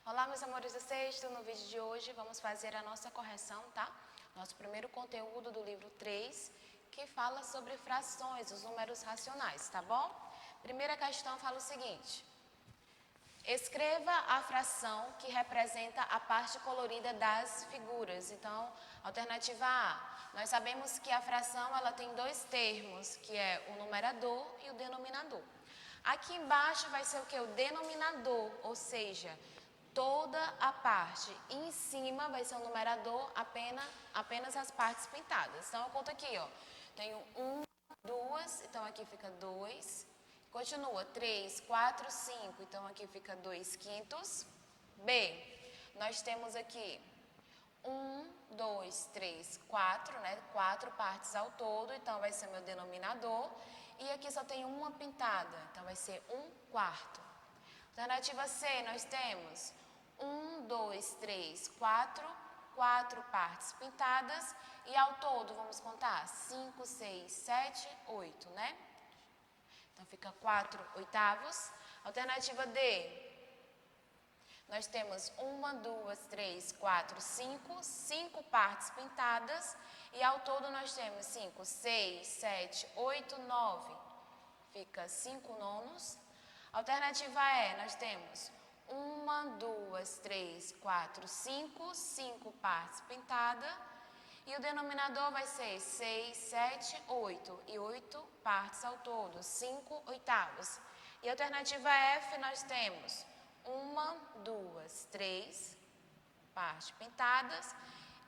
Olá, meus amores do sexto, no vídeo de hoje vamos fazer a nossa correção, tá? Nosso primeiro conteúdo do livro 3, que fala sobre frações, os números racionais, tá bom? Primeira questão fala o seguinte: escreva a fração que representa a parte colorida das figuras. Então, alternativa A, nós sabemos que a fração ela tem dois termos, que é o numerador e o denominador. Aqui embaixo vai ser o que? O denominador, ou seja, toda a parte. E em cima vai ser o numerador, apenas as partes pintadas. Então, eu conto aqui, ó. Tenho 1, 2, então aqui fica 2. Continua, 3, 4, 5, então aqui fica 2 quintos. B, nós temos aqui 1, 2, 3, 4, né? 4 partes ao todo, então vai ser meu denominador. E aqui só tem uma pintada, então vai ser 1/4. Alternativa C, nós temos 1, 2, 3, 4 partes pintadas e ao todo, vamos contar, 5, 6, 7, 8, né? Então fica 4/8. Alternativa D, nós temos 1, 2, 3, 4, 5 partes pintadas e ao todo nós temos 5, 6, 7, 8, 9, fica 5 nonos. Alternativa E, nós temos 1, 2, 3, 4, 5 partes pintadas. E o denominador vai ser 6, 7, 8 e 8 partes ao todo, 5/8. E alternativa F nós temos 1, 2, 3 partes pintadas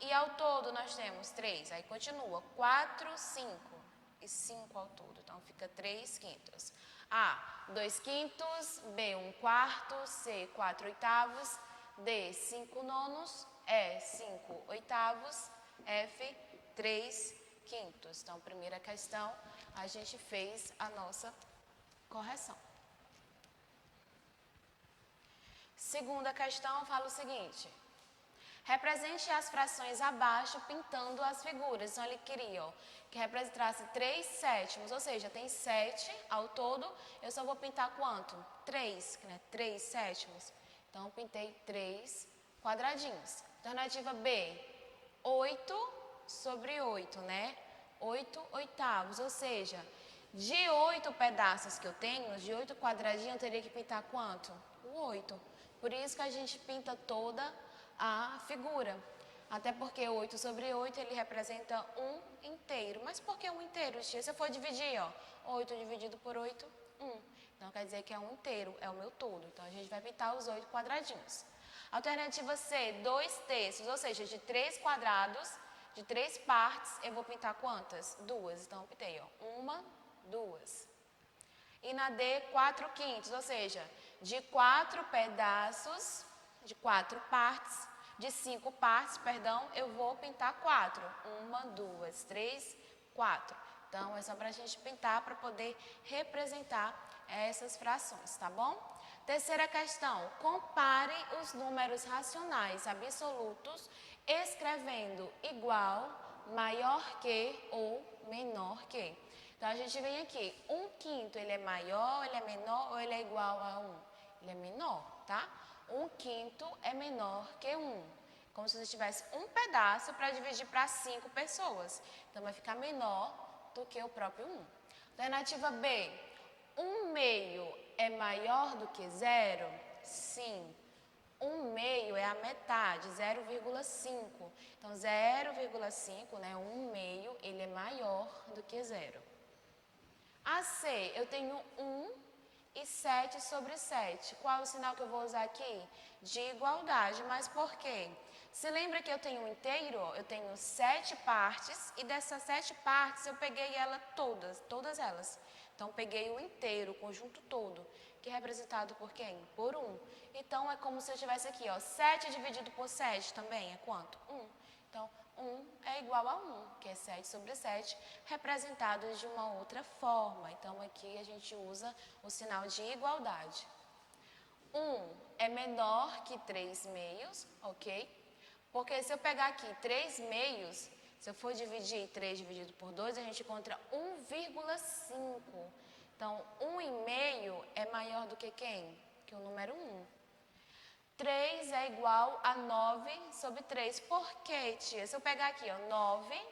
e ao todo nós temos 3. Aí continua 4, 5 e 5 ao todo, então fica 3 quintos. A, 2 quintos, B, 1/4, C, 4/8, D, 5 nonos, E, 5/8, F, 3 quintos. Então, primeira questão, a gente fez a nossa correção. Segunda questão fala o seguinte: represente as frações abaixo pintando as figuras. Então, ele queria que representasse 3 sétimos, ou seja, tem 7 ao todo, eu só vou pintar quanto? 3, né? 3 sétimos. Então, eu pintei 3 quadradinhos. Alternativa B, 8/8, né? 8/8, ou seja, de 8 pedaços que eu tenho, de 8 quadradinhos, eu teria que pintar quanto? O 8. Por isso que a gente pinta toda a figura. Até porque 8/8 ele representa um inteiro. Mas por que um inteiro, tia? Se eu for dividir, ó, 8 dividido por 8, 1. Então quer dizer que é um inteiro, é o meu todo. Então a gente vai pintar os 8 quadradinhos. Alternativa C, 2 terços, ou seja, de 3 quadrados, de 3 partes, eu vou pintar quantas? 2. Então eu pintei, ó, 1, 2. E na D, 4 quintos, ou seja, de 4 pedaços, de 4 partes, de 5 partes, perdão, eu vou pintar 4. 1, 2, 3, 4. Então, é só para a gente pintar para poder representar essas frações, tá bom? Terceira questão, compare os números racionais absolutos escrevendo igual, maior que ou menor que. Então, a gente vem aqui, 1/5, ele é maior, ele é menor ou ele é igual a 1? Ele é menor, tá? 1/5 é menor que 1. Como se você tivesse um pedaço para dividir para 5 pessoas. Então, vai ficar menor do que o próprio 1. Alternativa B, 1/2 é maior do que 0? Sim. 1/2 é a metade, 0,5. Então, 0,5, né, 1/2, ele é maior do que 0. A C, eu tenho 1 e 7/7. Qual é o sinal que eu vou usar aqui? De igualdade. Mas por quê? Se lembra que eu tenho um inteiro? Eu tenho 7 partes e dessas 7 partes eu peguei ela todas elas. Então, peguei o inteiro, o conjunto todo, que é representado por quem? Por 1. Então, é como se eu tivesse aqui, ó, 7 dividido por 7 também é quanto? 1. Então, 1 é igual a 1, que é 7/7, representado de uma outra forma. Então, aqui a gente usa o sinal de igualdade. 1 é menor que 3/2, ok? Porque se eu pegar aqui 3/2, se eu for dividir 3 dividido por 2, a gente encontra 1,5. Então, 1,5 é maior do que quem? Que o número 1. 3 é igual a 9 sobre 3. Por quê, tia? Se eu pegar aqui, ó, 9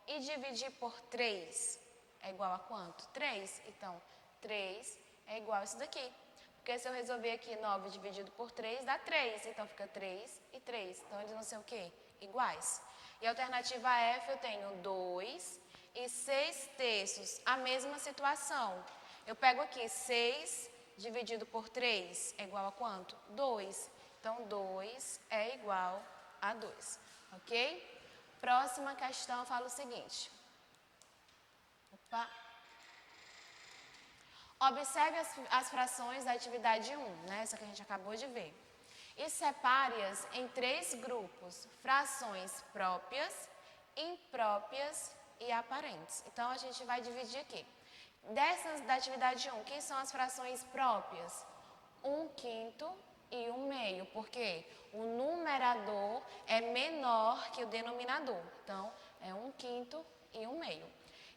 e dividir por 3, é igual a quanto? 3. Então, 3 é igual a isso daqui. Porque se eu resolver aqui 9 dividido por 3, dá 3. Então, fica 3 e 3. Então, eles vão ser o quê? Iguais. E a alternativa F, eu tenho 2 e 6 terços. A mesma situação. Eu pego aqui 6 dividido por 3 é igual a quanto? 2. Então, 2 é igual a 2. Ok? Próxima questão fala o seguinte. Opa. Observe as frações da atividade 1, né? Essa que a gente acabou de ver. E separe-as em 3 grupos: frações próprias, impróprias e aparentes. Então, a gente vai dividir aqui. Dessas da atividade 1, quem são as frações próprias? 1/5 e 1/2, porque o numerador é menor que o denominador. Então, é 1/5 e 1/2.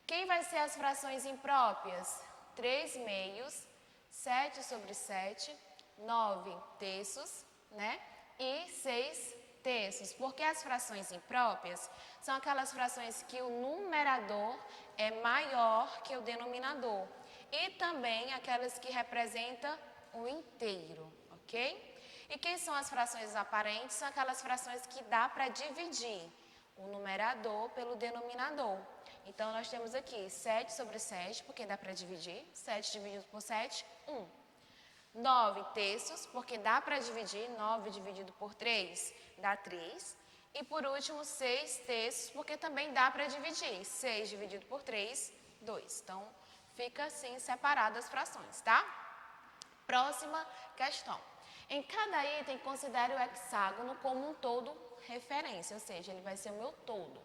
Quem vai ser as frações impróprias? 3/2, 7 sobre 7, 9 terços, né? E 6 terços. Porque as frações impróprias são aquelas frações que o numerador é maior que o denominador. E também aquelas que representam o inteiro, ok? E quem são as frações aparentes? São aquelas frações que dá para dividir o numerador pelo denominador. Então, nós temos aqui 7 sobre 7, porque dá para dividir. 7 dividido por 7, 1. 9 terços, porque dá para dividir. 9 dividido por 3 dá 3. E por último, 6 terços, porque também dá para dividir. 6 dividido por 3, 2. Então, fica assim separado as frações, tá? Próxima questão. Em cada item, considere o hexágono como um todo referência, ou seja, ele vai ser o meu todo.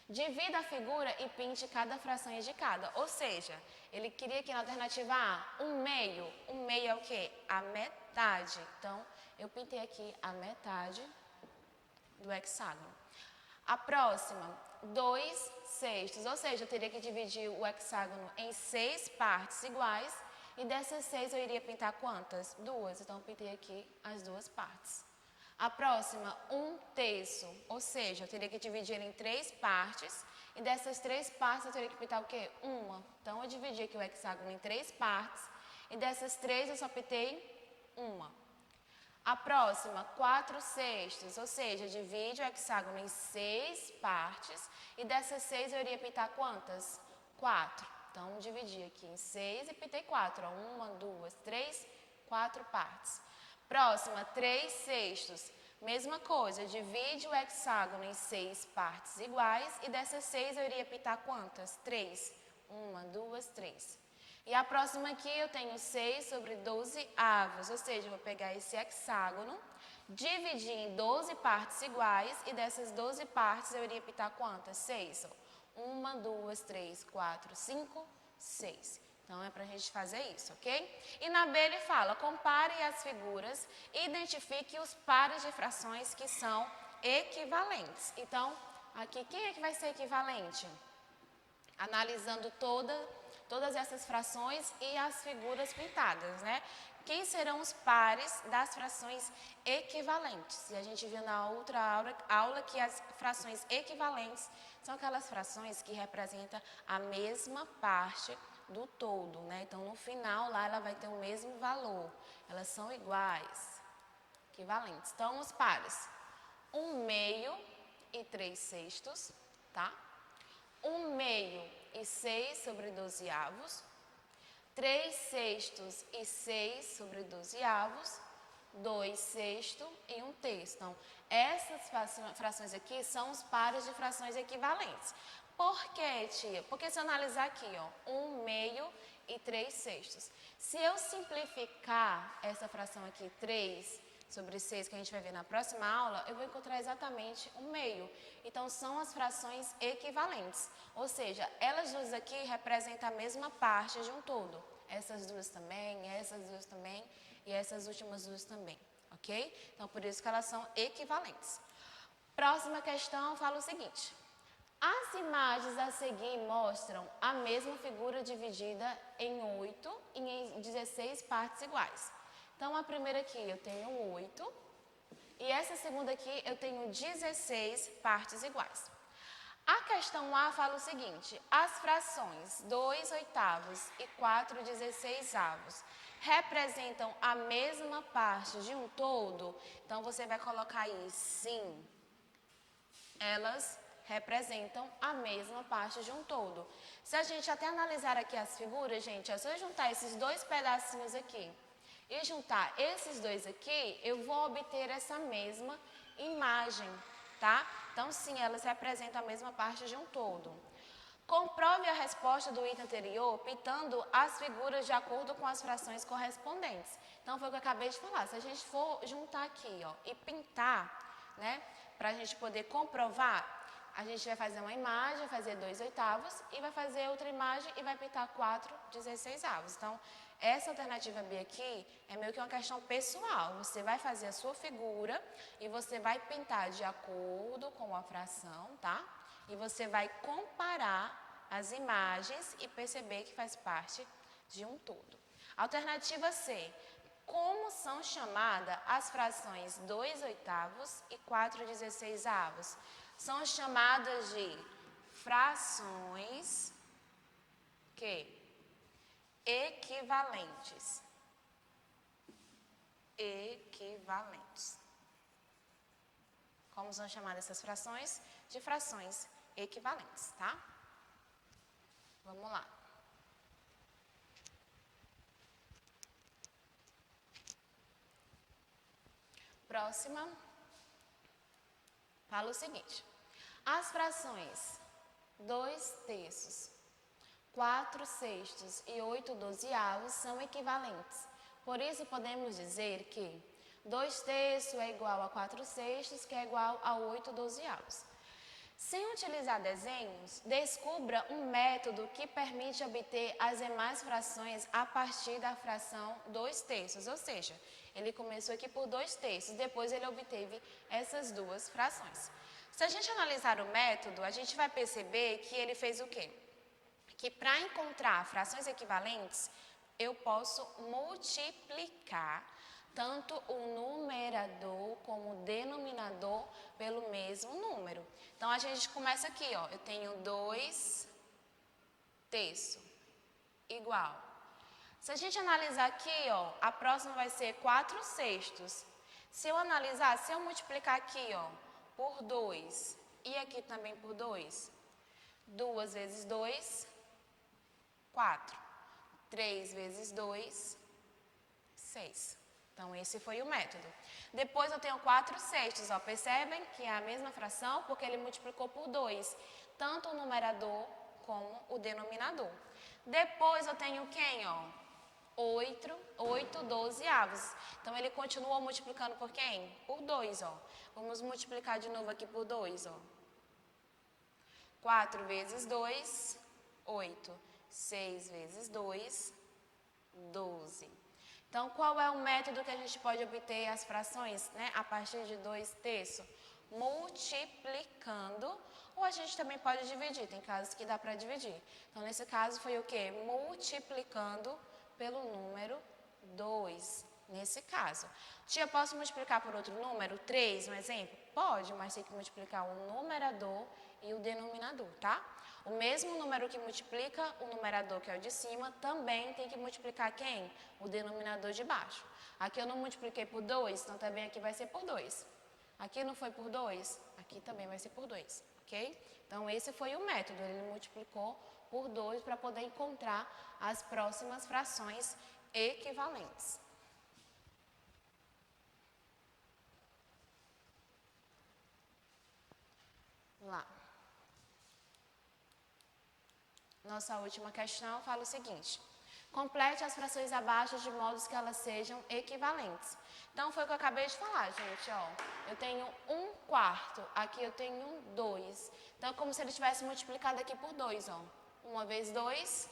Divida a figura e pinte cada fração indicada. Ou seja, ele queria que na alternativa A, 1/2. 1/2 é o quê? A metade. Então, eu pintei aqui a metade do hexágono. A próxima, 2/6. Ou seja, eu teria que dividir o hexágono em 6 partes iguais. E dessas 6 eu iria pintar quantas? 2. Então, eu pintei aqui as 2 partes. A próxima, 1/3, ou seja, eu teria que dividir em 3 partes, e dessas 3 partes eu teria que pintar o quê? Uma. Então, eu dividi aqui o hexágono em 3 partes, e dessas 3 eu só pintei uma. A próxima, 4/6, ou seja, divide o hexágono em 6 partes, e dessas 6 eu iria pintar quantas? 4. Então, dividi aqui em 6 e pintei 4. 1, 2, 3, 4 partes. Próxima, 3/6. Mesma coisa, divide o hexágono em 6 partes iguais e dessas 6 eu iria pintar quantas? 3. 1, 2, 3. E a próxima aqui eu tenho 6 sobre 12 avos, ou seja, eu vou pegar esse hexágono, dividir em 12 partes iguais e dessas 12 partes eu iria pintar quantas? 6. 1, 2, 3, 4, 5, 6. Então, é para a gente fazer isso, ok? E na B ele fala, compare as figuras e identifique os pares de frações que são equivalentes. Então, aqui, quem é que vai ser equivalente? Analisando todas essas frações e as figuras pintadas, né? Quem serão os pares das frações equivalentes? E a gente viu na outra aula que as frações equivalentes são aquelas frações que representam a mesma parte do todo, né? Então, no final, lá ela vai ter o mesmo valor. Elas são iguais, equivalentes. Então, os pares, 1/2 e 3/6, tá? 1/2 e 6 sobre 12 avos. 3/6 e 6 sobre 12 avos. 2/6 e 1/3. Então, essas frações aqui são os pares de frações equivalentes. Por quê, tia? Porque se eu analisar aqui, ó, 1/2 e 3/6. Se eu simplificar essa fração aqui, 3 sobre 6, que a gente vai ver na próxima aula, eu vou encontrar exatamente 1/2. Então, são as frações equivalentes. Ou seja, elas duas aqui representam a mesma parte de um todo. Essas duas também, essas duas também e essas últimas duas também, ok? Então, por isso que elas são equivalentes. Próxima questão fala o seguinte. As imagens a seguir mostram a mesma figura dividida em 8 e em 16 partes iguais. Então, a primeira aqui eu tenho 8 E essa segunda aqui eu tenho 16 partes iguais. A questão A fala o seguinte: as frações 2 oitavos e 4 16avos representam a mesma parte de um todo? Então, você vai colocar aí sim. Elas representam a mesma parte de um todo. Se a gente até analisar aqui as figuras, gente, ó, se eu juntar esses dois pedacinhos aqui e juntar esses dois aqui, eu vou obter essa mesma imagem, tá? Então, sim, elas representam a mesma parte de um todo. Comprove a resposta do item anterior pintando as figuras de acordo com as frações correspondentes. Então, foi o que eu acabei de falar. Se a gente for juntar aqui, ó, e pintar, né, para a gente poder comprovar, a gente vai fazer uma imagem, vai fazer 2 oitavos e vai fazer outra imagem e vai pintar 4 16avos. Então, essa alternativa B aqui é meio que uma questão pessoal. Você vai fazer a sua figura e você vai pintar de acordo com a fração, tá? E você vai comparar as imagens e perceber que faz parte de um todo. Alternativa C. Como são chamadas as frações 2 oitavos e 4 16avos? São chamadas de frações que equivalentes. Equivalentes. Como são chamadas essas frações? De frações equivalentes, tá? Vamos lá. Próxima. Fala o seguinte: as frações 2 terços, 4 sextos e 8 dozeavos são equivalentes. Por isso, podemos dizer que 2 terços é igual a 4 sextos, que é igual a 8 dozeavos. Sem utilizar desenhos, descubra um método que permite obter as demais frações a partir da fração 2 terços. Ou seja, ele começou aqui por 2 terços, depois ele obteve essas duas frações. Se a gente analisar o método, a gente vai perceber que ele fez o quê? Que para encontrar frações equivalentes, eu posso multiplicar tanto o numerador como o denominador pelo mesmo número. Então, a gente começa aqui, ó, eu tenho 2 terços igual. Se a gente analisar aqui, ó, a próxima vai ser 4 sextos. Se eu analisar, se eu multiplicar aqui, ó, por 2 e aqui também por 2, 2 vezes 2, 4. 3 vezes 2, 6. Então, esse foi o método. Depois eu tenho 4 sextos, ó, percebem que é a mesma fração porque ele multiplicou por 2, tanto o numerador como o denominador. Depois eu tenho quem, ó? 8 dozeavos. Então, ele continua multiplicando por quem? Por 2, ó. Vamos multiplicar de novo aqui por 2, ó. 4 vezes 2, 8. 6 vezes 2, 12. Então, qual é o método que a gente pode obter as frações, né, a partir de 2 terços? Multiplicando, ou a gente também pode dividir, tem casos que dá para dividir. Então, nesse caso foi o quê? Multiplicando pelo número 2, nesse caso. Tia, posso multiplicar por outro número? 3, um exemplo? Pode, mas tem que multiplicar o numerador e o denominador, tá? O mesmo número que multiplica o numerador, que é o de cima, também tem que multiplicar quem? O denominador de baixo. Aqui eu não multipliquei por 2, então também aqui vai ser por 2. Aqui não foi por 2, aqui também vai ser por 2, ok? Então, esse foi o método, ele multiplicou por 2 para poder encontrar as próximas frações equivalentes. Lá. Nossa última questão fala o seguinte: complete as frações abaixo de modo que elas sejam equivalentes. Então, foi o que eu acabei de falar, gente, ó. Eu tenho 1/4, aqui eu tenho 2. Então, é como se ele tivesse multiplicado aqui por 2, ó. 1 vezes 2,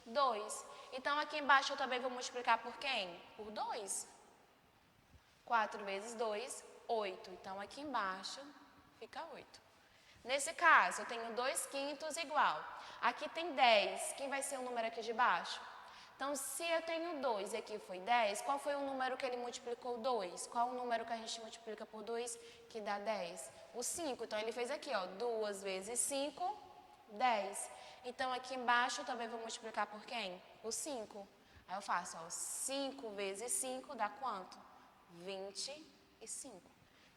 2. Então, aqui embaixo eu também vou multiplicar por quem? Por 2. 4 vezes 2, 8. Então, aqui embaixo fica 8. Nesse caso, eu tenho 2 quintos igual. Aqui tem 10. Quem vai ser o número aqui de baixo? Então, se eu tenho 2 e aqui foi 10, qual foi o número que ele multiplicou 2? Qual o número que a gente multiplica por 2 que dá 10? O 5. Então, ele fez aqui, ó, 2 vezes 5, 10. Então, aqui embaixo eu também vou multiplicar por quem? Por 5. Aí eu faço, ó, 5 vezes 5 dá quanto? 25.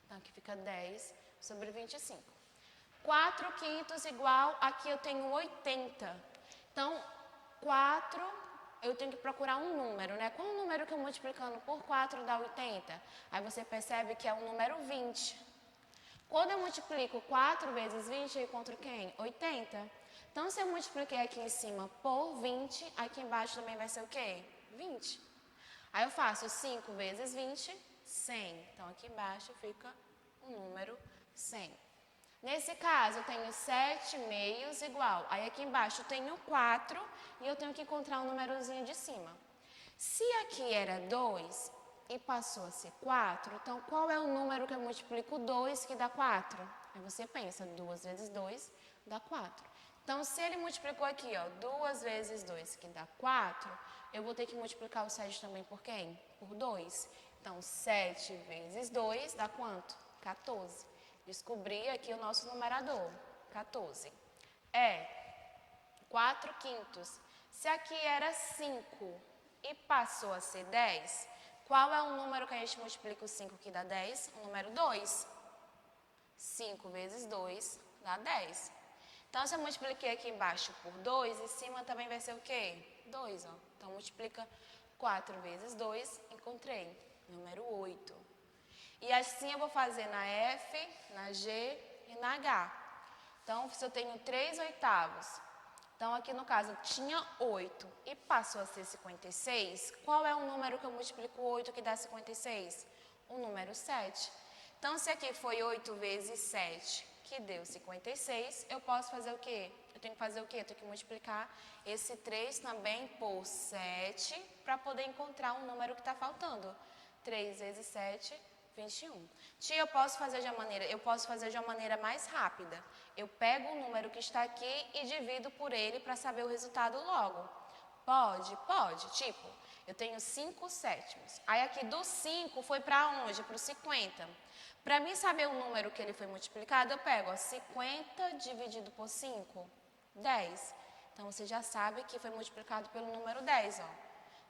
Então, aqui fica 10 sobre 25. 4 quintos igual, aqui eu tenho 80. Então, 4, eu tenho que procurar um número, né? Qual o número que eu multiplicando por 4 dá 80? Aí você percebe que é o número 20. Quando eu multiplico 4 vezes 20, eu encontro quem? 80. Então, se eu multipliquei aqui em cima por 20, aqui embaixo também vai ser o quê? 20. Aí eu faço 5 vezes 20, 100. Então, aqui embaixo fica o número 100. Nesse caso, eu tenho 7 meios igual. Aí, aqui embaixo, eu tenho 4 e eu tenho que encontrar um númerozinho de cima. Se aqui era 2 e passou a ser 4, então, qual é o número que eu multiplico 2 que dá 4? Aí você pensa, 2 vezes 2 dá 4. Então, se ele multiplicou aqui, ó, 2 vezes 2 que dá 4, eu vou ter que multiplicar o 7 também por quem? Por 2. Então, 7 vezes 2 dá quanto? 14. Descobri aqui o nosso numerador, 14. É 4 quintos. Se aqui era 5 e passou a ser 10, qual é o número que a gente multiplica o 5 que dá 10? O número 2. 5 vezes 2 dá 10. Então, se eu multipliquei aqui embaixo por 2, em cima também vai ser o quê? 2, ó. Então, multiplica 4 vezes 2, encontrei. Número 8. E assim eu vou fazer na F, na G e na H. Então, se eu tenho 3 oitavos, então aqui no caso tinha 8 e passou a ser 56, qual é o número que eu multiplico 8 que dá 56? O número 7. Então, se aqui foi 8 vezes 7, que deu 56, eu posso fazer o quê? Eu tenho que fazer o quê? Eu tenho que multiplicar esse 3 também por 7 para poder encontrar um número que está faltando. 3 vezes 7, 21. Tia, eu posso fazer de uma maneira mais rápida. Eu pego o número que está aqui e divido por ele para saber o resultado logo. Pode? Pode. Tipo, eu tenho 5 sétimos. Aí aqui do 5 foi para onde? Para o 50. Para mim saber o número que ele foi multiplicado, eu pego, ó, 50 dividido por 5, 10. Então, você já sabe que foi multiplicado pelo número 10, ó.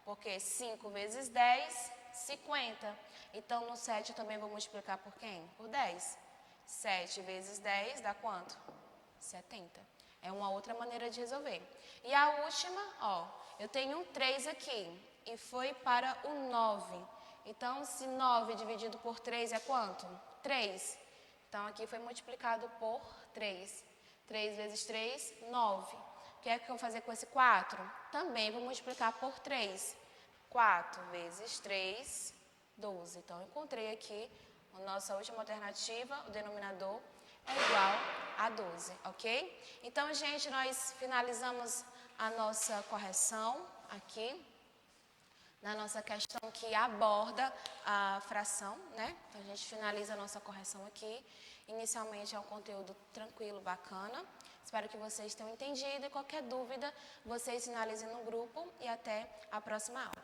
Porque 5 vezes 10, 50. Então, no 7 eu também vou multiplicar por quem? Por 10. 7 vezes 10 dá quanto? 70. É uma outra maneira de resolver. E a última, ó, eu tenho um 3 aqui e foi para o 9. Então, se 9 dividido por 3 é quanto? 3. Então, aqui foi multiplicado por 3. 3 vezes 3, 9. O que é que eu vou fazer com esse 4? Também vou multiplicar por 3. 4 vezes 3, 12. Então, eu encontrei aqui a nossa última alternativa, o denominador é igual a 12, ok? Então, gente, nós finalizamos a nossa correção aqui, na nossa questão que aborda a fração, né? Então, a gente finaliza a nossa correção aqui. Inicialmente é um conteúdo tranquilo, bacana. Espero que vocês tenham entendido e qualquer dúvida, vocês sinalizem no grupo e até a próxima aula.